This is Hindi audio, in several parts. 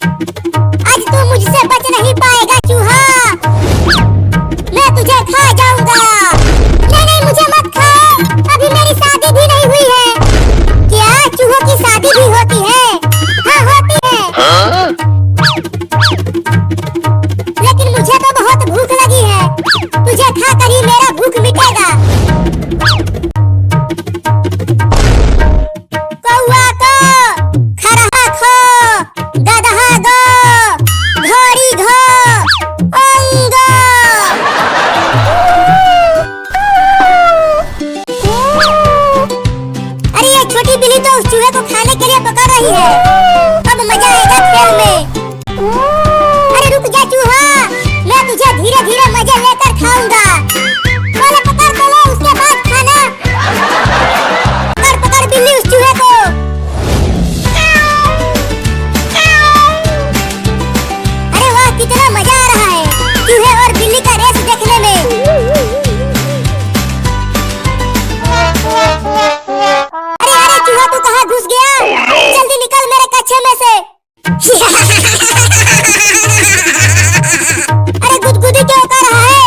आज तू मुझसे बच नहीं पाएगा चूहा, मैं तुझे खा जाऊंगा। नहीं नहीं मुझे मत खाओ, अभी मेरी शादी भी नहीं हुई है। क्या चूहों की शादी भी होती है? हाँ होती है। लेकिन मुझे तो बहुत भूख लगी है, तुझे खाकर ही मेरा भूख मिटेगा। कौआ को, खरहा खो, गदहा गो, घोड़ी घो, ओंगो। अरे ये छोटी बिल्ली तो उस चूहे को खाने के लिए पकड़ रही है, अब मजा आएगा खेल में। अरे रुक जा चूहा, मैं तुझे धीरे धीरे मजे लेकर खाऊंगा। पहले पकड़ तो लो, उसके बाद खाना। पकड़ पकड़ बिल्ली उस चूहे को। अरे वाह कितना मजा आ रहा है चूहे और बिल्ली का रेस देखने में। अरे अरे चूहा तू कहाँ घुस गया? जल्दी निकल मेरे कच्छे में से। अरे गुदगुदी क्यों कर रहा है?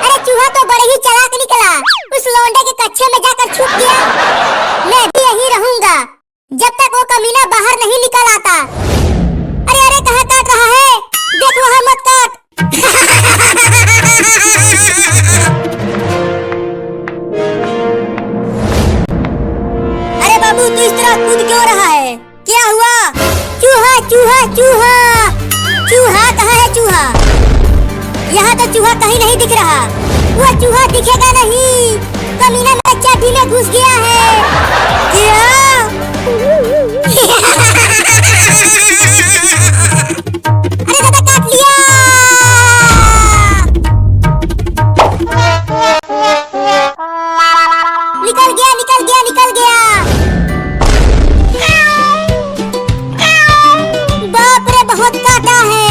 अरे चूहा तो बड़े ही चालाक निकला, उस लौंडे के कच्छे में जाकर छुप गया। मैं भी यहीं रहूंगा जब तक वो कमीना बाहर नहीं निकल आता। अरे अरे कहाँ काट रहा है? देख वहाँ मत काट। अरे बाबू तू इस तरह कूद क्यों रहा है? क्या हुआ? चूहा चूहा चूहा, चूहा कहाँ है चूहा? यहाँ तो चूहा कहीं नहीं दिख रहा। वो चूहा दिखेगा नहीं, कमीना मेरे चाटी में घुस गया है। क्या? अरे दादा काट लिया। निकल गया निकल गया निकल गया। बाप रे बहुत काटा है,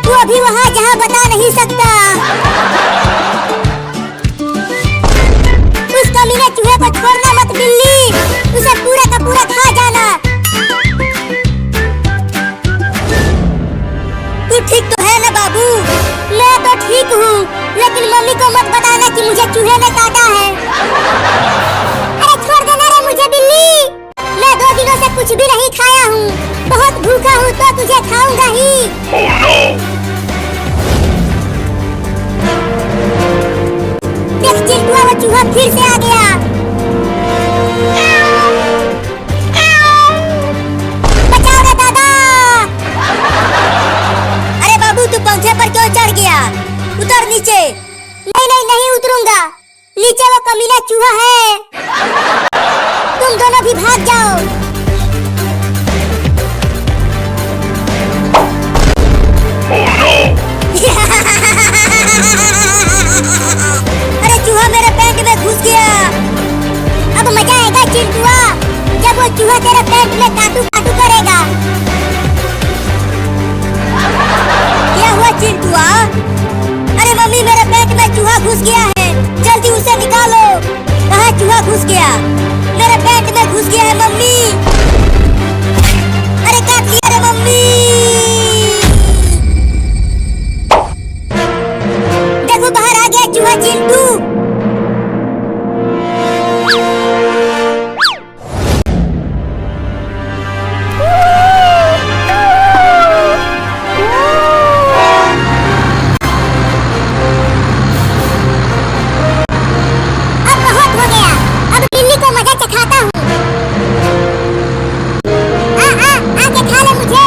वो भी वहाँ जहाँ बता नहीं सकता। उस कमीने चूहे को छोड़ना मत बिल्ली, उसे पूरा का पूरा खा जाना। तू ठीक तो है ना बाबू? मैं तो ठीक हूँ, लेकिन मम्मी को मत बताना कि मुझे चूहे ने काटा है। अरे छोड़ देना रे मुझे बिल्ली, मैं 2 दिनों से कुछ भी नहीं खाया हूँ, बहुत भूखा हूँ तो तुझे खाऊंगा ही। Oh, no. देख चिंटुआ वो चूहा फिर से आ गया। बचाओ रे दादा। अरे बाबू तू पंखे पर क्यों चढ़ गया? उतर नीचे। नहीं नहीं नहीं उतरूंगा, नीचे वो कमीना चूहा है। तुम दोनों भी भाग जाओ। Oh, no. अरे चूहा मेरे पेट में घुस गया। अब मजा आएगा चिंटुआ, जब वो चूहा तेरे पेट में काटू काटू करेगा। क्या हुआ चिंटुआ? अरे मम्मी मेरे पेट में चूहा घुस गया है, जल्दी उसे निकालो। कहाँ चूहा घुस गया? मेरे पेट में घुस गया है मम्मी। अरे काट लिया रे मम्मी। देखो बाहर आ गया चूहा चिंटू। अब बहुत हो गया, अब बिल्ली को मजा चखाता हूँ। आके खा ले मुझे,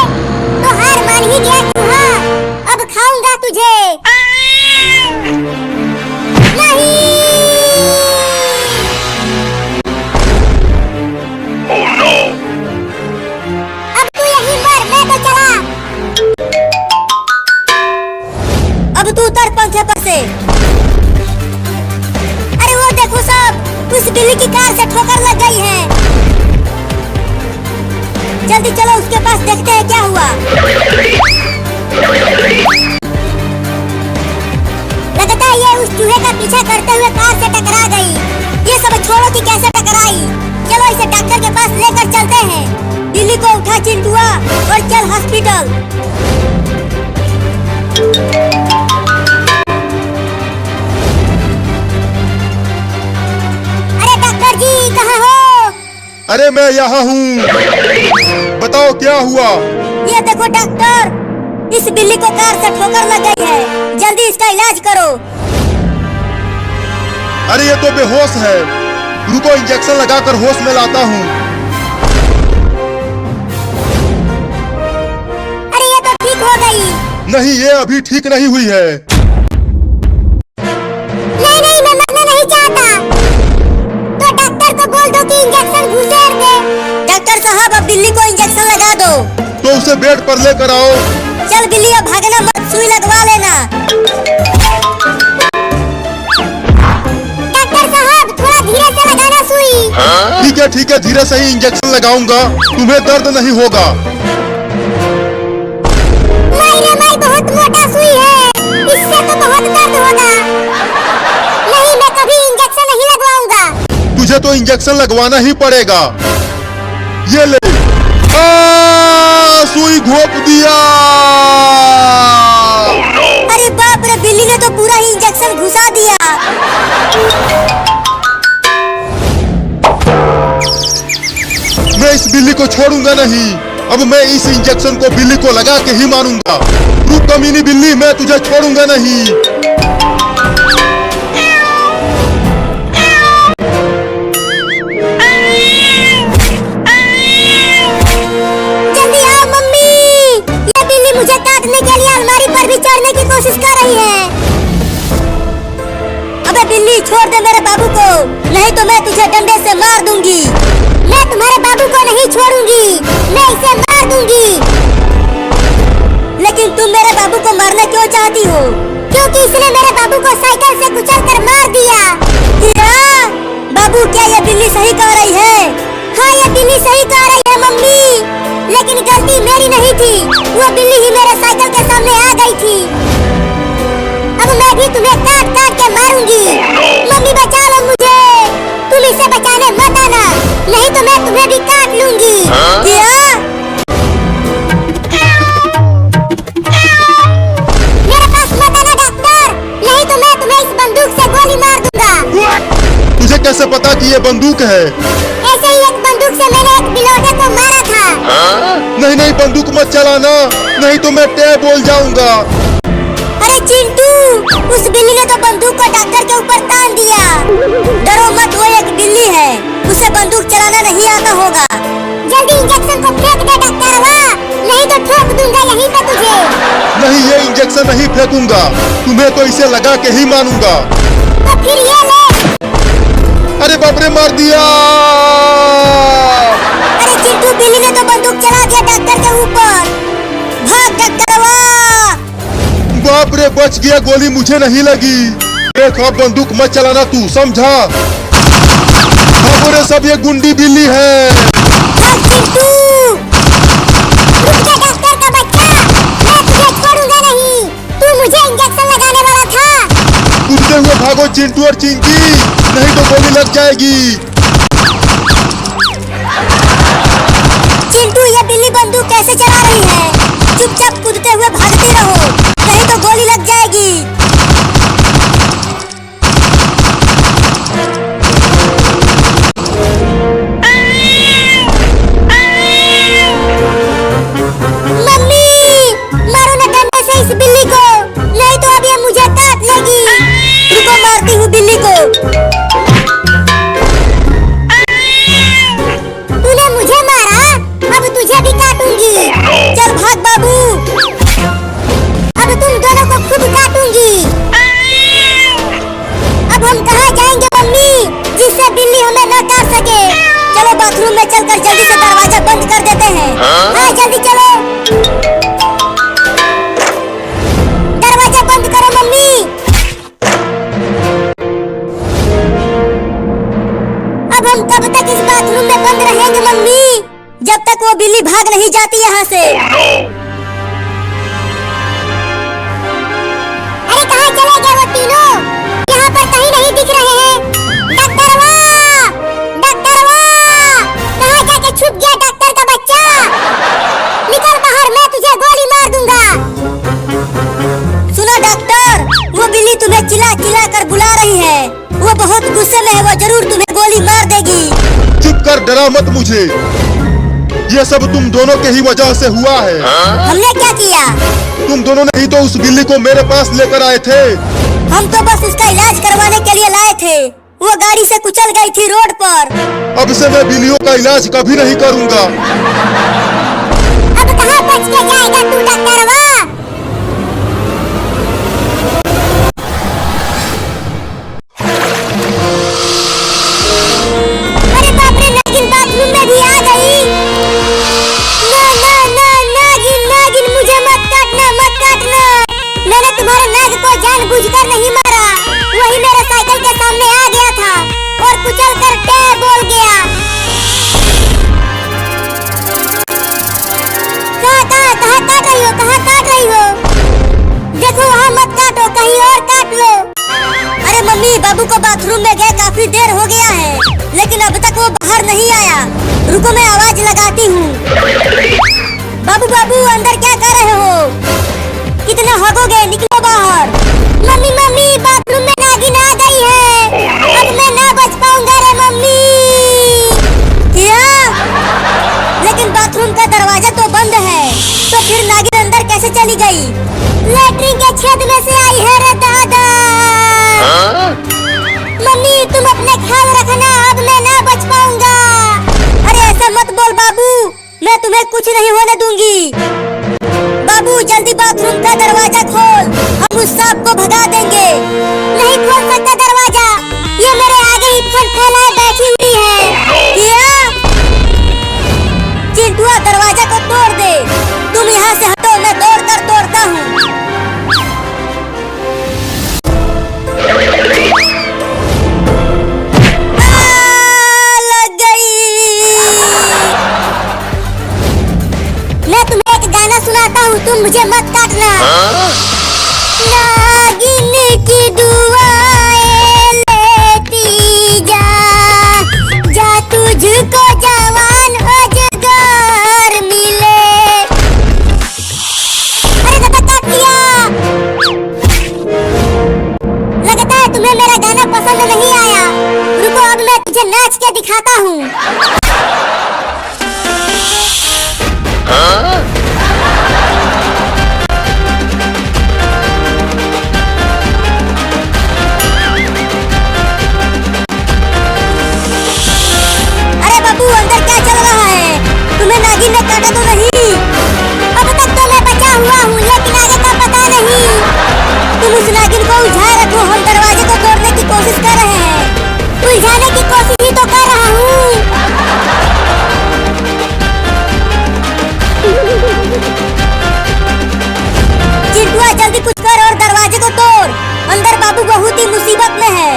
तो हार मान ही गया चूहा, अब खाऊंगा तुझे। अब तू उतर पंखे पर से। अरे वो देखो सब, उस बिल्ली की कार से ठोकर लग गई है। जल्दी चलो उसके पास देखते हैं क्या हुआ। लगता है ये उस चूहे का पीछा करते हुए कार से टकरा गई। ये सब छोड़ो कि कैसे टकराई, चलो इसे डॉक्टर के पास लेकर चलते हैं। और चल हॉस्पिटल। अरे डॉक्टर जी कहाँ हो? अरे मैं यहाँ हूँ, बताओ क्या हुआ? ये देखो डॉक्टर, इस बिल्ली को कार से ठोकर लग गई है, जल्दी इसका इलाज करो। अरे ये तो बेहोश है, रुको इंजेक्शन लगाकर होश में लाता हूँ। अरे ये तो ठीक हो गई। नहीं, ये अभी ठीक नहीं हुई है। नहीं नहीं, मैं मरना नहीं चाहता। तो डॉक्टर को बोल दो कि इंजेक्शन घुसेड़ दे। डॉक्टर साहब अब बिल्ली को इंजेक्शन लगा दो। तो उसे बेड पर लेकर आओ। चल बिल्ली अब भागना मत, सुई लगवा लेना। डॉक्टर साहब थोड़ा धीरे से लगाना सुई। ठीक है, धीरे से ही इंजेक्शन लगाऊंगा, तुम्हें दर्द नहीं होगा। माई बहुत मोटा सुई है, इससे तो बहुत दर्द होगा। नहीं, मैं कभी इंजेक्शन नहीं लगवाऊंगा। तुझे तो इंजेक्शन लगवाना ही पड़ेगा। ये ले, सुई घोंप दिया। अरे बाप रे, बिल्ली ने तो पूरा ही इंजेक्शन घुसा दिया। मैं इस बिल्ली को छोड़ूंगा नहीं। अब मैं इस इंजेक्शन को बिल्ली को लगा के ही मारूंगा। रुक कमीनी बिल्ली, मैं तुझे छोड़ूंगा नहीं। जल्दी आओ मम्मी, ये बिल्ली मुझे काटने के लिए अलमारी पर भी चढ़ने की कोशिश कर रही है। अबे बिल्ली, छोड़ दे मेरे बाबू को, नहीं तो मैं तुझे डंडे से मार दूंगी। मैं तुम्हारे बाबू को नहीं छोड़ूंगी, मैं इसे मार दूंगी। लेकिन तुम मेरे बाबू को मारना क्यों चाहती हो? क्योंकि इसने मेरे बाबू को साइकिल से कुचलकर मार दिया। क्या? बाबू, क्या ये बिल्ली सही कह रही है? हाँ, ये बिल्ली सही कह रही है मम्मी, लेकिन गलती मेरी नहीं थी। वो बिल्ली ही मेरे साइकिल के सामने आ गई थी। अब मैं भी तुम्हें काट काट के मारूंगी। मम्मी बचा लो मुझे, तुम इसे बचाने मत आना, नहीं तो मैं तुम्हें भी काट लूंगी। क्या? मेरे पास मत आना डॉक्टर, नहीं तो मैं तुम्हें इस बंदूक से गोली मार दूंगा। तुझे कैसे पता कि ये बंदूक है? ऐसे ही एक बंदूक से मैंने एक बिलोटे को मारा था। नहीं, बंदूक मत चलाना, नहीं तो मैं टे बोल जाऊंगा। अरे चिंटू, उस बिल्ली ने तो बंदूक को डॉक्टर के ऊपर तान दिया। डरो मत, वो एक बिल्ली है, उसे बंदूक चलाना नहीं आता होगा। जल्दी इंजेक्शन को फेंक दे डॉक्टरवा, नहीं तो ठोक दूंगा यहीं पे तुझे। नहीं, ये इंजेक्शन नहीं फेंकूंगा, तुम्हें तो इसे लगा के ही मारूंगा। तो फिर ये ले। अरे बाप रे, मार दिया। अरे चिंटू, बिल्ली ने तो बंदूक चला दिया डॉक्टर के ऊपर। भाग डॉक्टरवा। बाप रे, बच गया, गोली मुझे नहीं लगी। देख, अब बंदूक मत चलाना तू, समझा? रे सब ये गुंडी बिल्ली है। भाग चिंटू। रुक जा डॉक्टर का बच्चा, मैं तुझे छोड़ूंगा नहीं, तू मुझे इंजेक्शन लगाने वाला था। कूदते हुए भागो चिंटू और चिंकी, नहीं तो गोली लग जाएगी। चिंटू, ये बिल्ली बंदूक कैसे चला रही है? चुपचाप कूदते हुए भागते रहो, नहीं तो गोली लग जाएगी। मम्मी, मारो ना डंडे से इस बिल्ली को, नहीं तो अब ये मुझे काट लेगी। रुको, मारती हूँ बिल्ली को। तूने मुझे मारा, अब तुझे भी काटूंगी। चल भाग बाबू, अब तुम दोनों को खुद काटूंगी। अब हम कहाँ जाएंगे मम्मी, जिससे बिल्ली हमें न काट सके? चलो बाथरूम में चलकर जल्दी से दरवाजा बंद कर देते हैं। हाँ जल्दी चलो, दरवाजा बंद करो मम्मी। अब हम कब तक इस बाथरूम में बंद रहेंगे मम्मी, जब तक वो बिल्ली भाग नहीं जाती यहाँ से। अरे कहाँ चले गए वो तीनों? यहाँ पर कहीं नहीं दिख रहे हैं। डॉक्टरवा, डॉक्टरवा, कहाँ जाके छुप गया डॉक्टर का बच्चा? निकल बाहर। चिल्ला चिल्ला कर बुला रही है। वो बहुत गुस्से में है, वो जरूर तुम्हें गोली मार देगी। चुप कर, डरा मत मुझे। ये सब तुम दोनों के ही वजह से हुआ है। हमने क्या किया? तुम दोनों ने ही तो उस बिल्ली को मेरे पास लेकर आए थे। हम तो बस उसका इलाज करवाने के लिए लाए थे। वो गाड़ी से कुचल गई थी रोड पर। अब से मैं बिल्लियों का इलाज कभी नहीं करूंगा। अब कहाँ बच के जाएगा तू डॉक्टरवा? अरे बाप रे, नागिन बाथरूम में भी आ गई। ना ना ना, नागिन नागिन, मुझे मत काटना, मत काटना। मैंने तुम्हारे नाग को जानबूझकर नहीं मारा। वही मेरे साइकिल के सामने आ गया था और कुचल कर टे बोल गया। कहाँ काट रही हो? कहाँ काट रही हो? देखो वहाँ मत काटो, कहीं और काट लो। अरे मम्मी, बाबू को बाथरूम में गए काफी देर हो गया है, लेकिन अब तक वो बाहर नहीं आया। रुको मैं आवाज लगाती हूँ। बाबू बाबू, अंदर क्या कर रहे हो? कितना हगोगे? निकलो बाहर। मम्मी मम्मी, बाथरूम में नागिन आ गई है। अब मैं ना बच पाऊंगा रे मम्मी। क्या? लेकिन बाथरूम का दरवाजा तो बंद है, तो फिर नागिन अंदर कैसे चली गई? लैट्रिन के छेद में से आई है रे दादा। मम्मी तुम अपने ख्याल रखना, अब मैं ना बच पाऊंगा। अरे ऐसा मत बोल बाबू, मैं तुम्हें कुछ नहीं होने दूंगी। बाबू जल्दी बाथरूम का दरवाजा खोल, हम उस सांप को भगा देंगे। नहीं खोल सकता दरवाजा, ये मेरे आगे ही फन फैलाए बैठी हुई है। क्या? चिंटुआ दरवाजा को तोड़ दे। तुम यहाँ से हटो, मैं दौड़ कर तोड़ता हूँ। लग गई। मैं तुम्हें एक गाना सुनाता हूँ, तुम मुझे मत काटना। नागिन की दुआएं लेती जा, जा तुझको जवान अजगर मिले। अरे दादा काट लिया। लगता है तुम्हें मेरा गाना पसंद नहीं आया। रुको अब मैं तुझे नाच के दिखाता हूँ। अरे बाबू, अंदर क्या चल रहा है? तुम्हें नागिन ने काटा तो नहीं? अब तक तो मैं बचा हुआ हूँ, लेकिन आगे का पता नहीं। तुम उस नागिन को उलझाए रखो, हम दरवाजे को तोड़ने की कोशिश कर रहे हैं। उलझाने की कोशिश ही तो कर रहा हूँ। चिंटुआ जल्दी कुछ कर और दरवाजे को तोड़। अंदर बाबू बहुत ही मुसीबत में है।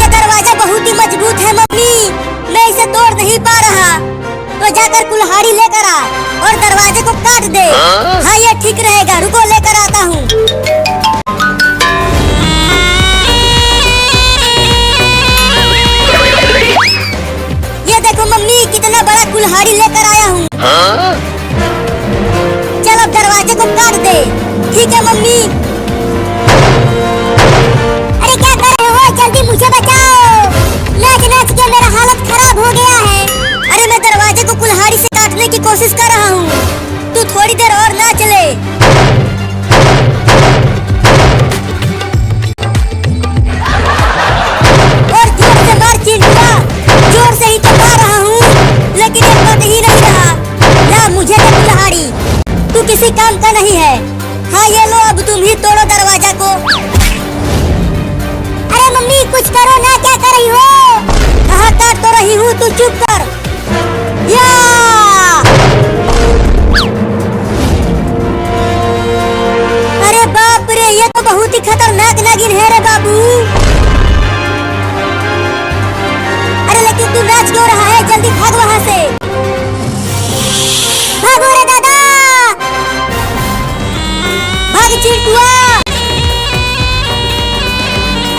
ये दरवाजा बहुत ही मजबूत है मम्मी, मैं इसे तोड़ नहीं पा रहा। तो जाकर कुल्हाड़ी लेकर आ और दरवाजे को काट दे। हाँ ये ठीक रहेगा, रुको लेकर आता हूँ। ये देखो मम्मी, कितना बड़ा कुल्हाड़ी लेकर आया हूँ। चल अब दरवाजे को काट दे। ठीक है मम्मी। अरे क्या कर रहे हो? जल्दी मुझे बचाओ। नाच नाच के मेरा हालत खराब हो गया है। अरे मैं दरवाजे को कुल्हाड़ी से काटने की कोशिश कर रहा हूँ, तू थोड़ी देर और नाच ले। और जोर से मार चिंटुआ, जोर से ही तो मार रहा हूँ, लेकिन ये कट ही नहीं रहा। ला मुझे दे कुल्हाड़ी, तू किसी काम का नहीं है। हाँ ये लो, अब तुम ही तोड़ो दरवाजा को। अरे मम्मी कुछ करो ना, क्या कर रही हो? कहाँ काट तो रही हूँ, तू चुप कर। या! अरे बाप रे, ये तो बहुत ही खतरनाक नागिन है रे बाबू। अरे लेकिन तू नाच क्यों रहा है? जल्दी भाग वहाँ से। भागो रे दादा, भाग चिंटुआ।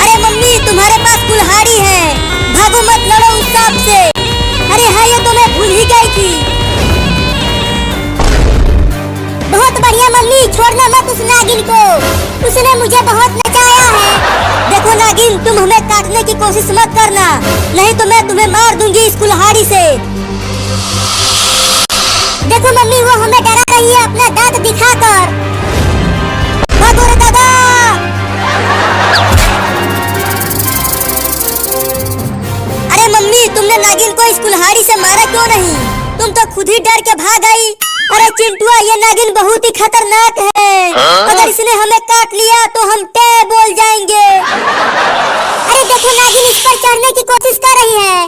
अरे मम्मी तुम्हारे पास कुल्हाड़ी है, भागो मत, लड़ो उस सांप से। अरे हाँ ये तो मैं भूल ही गई थी। बहुत बढ़िया मम्मी, छोड़ना मत उस नागिन को, उसने मुझे बहुत नचाया है। नागिन, तुम हमें काटने की कोशिश मत करना, नहीं तो मैं तुम्हें मार दूंगी इस कुल्हाड़ी से। देखो मम्मी, वो हमें डरा रही है अपना दांत दिखाकर। भागो रे दादा। अरे मम्मी, तुमने नागिन को इस कुल्हाड़ी से मारा क्यों नहीं? तुम तो खुद ही डर के भाग आई। अरे चिंटुआ, ये नागिन बहुत ही खतरनाक है। अगर इसने हमें काट लिया तो हम टे बोल जाएंगे। अरे देखो, नागिन इस पर चढ़ने की कोशिश कर रही है।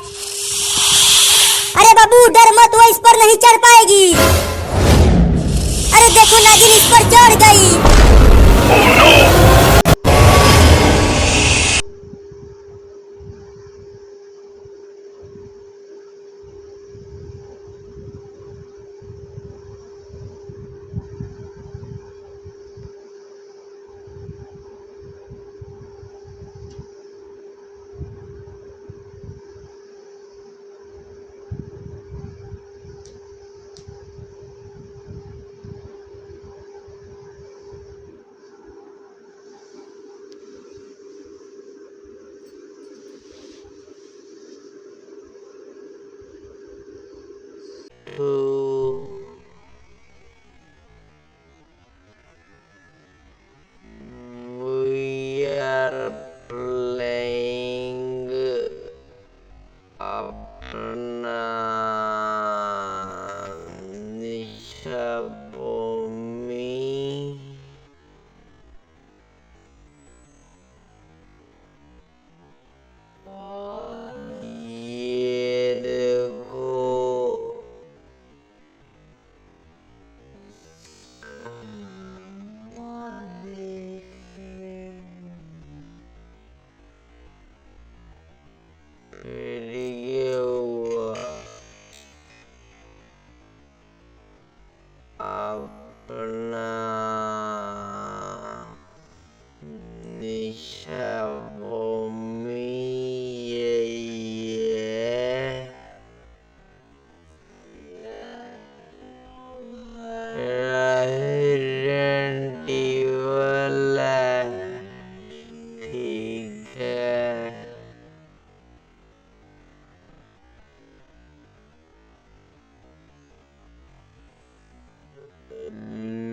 अरे बाबू डर मत, वो इस पर नहीं चढ़ पाएगी। अरे देखो, नागिन इस पर चढ़ गई। We are playing अपना निशा भूमि। ये देखो, फिर ये हुआ अपना निशा भूमि। ये रेसिडेंट इविल है, ठीक है।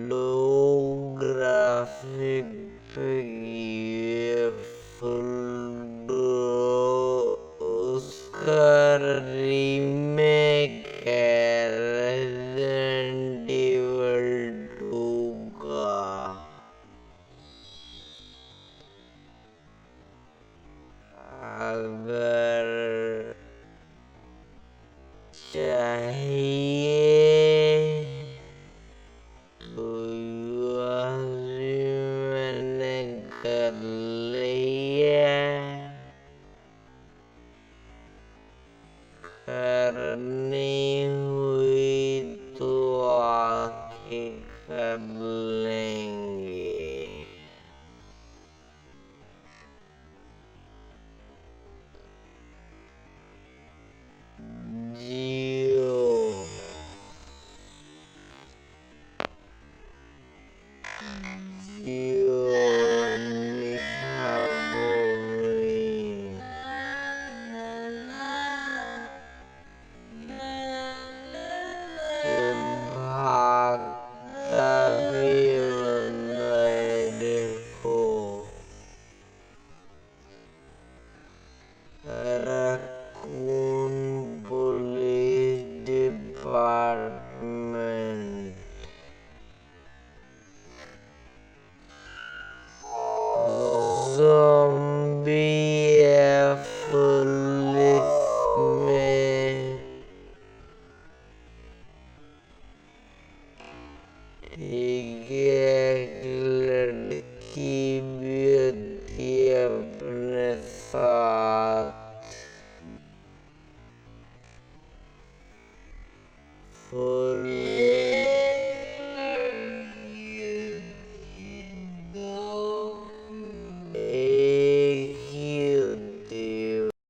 लो ग्राफिक पे ये फुल उसका रीमेक है रेसिडेंट इविल 2 का। अगर चाहिए तो मैंने कर लिया, करनी हुई तो आके कर लेंगे। जियो जियो निशा भूमि। भागता भी बंदा है, देखो। Raccoon police department. ज़ॉम्बी है पुलिस में। एक लड़की भी होती है अपने साथ। पुलिस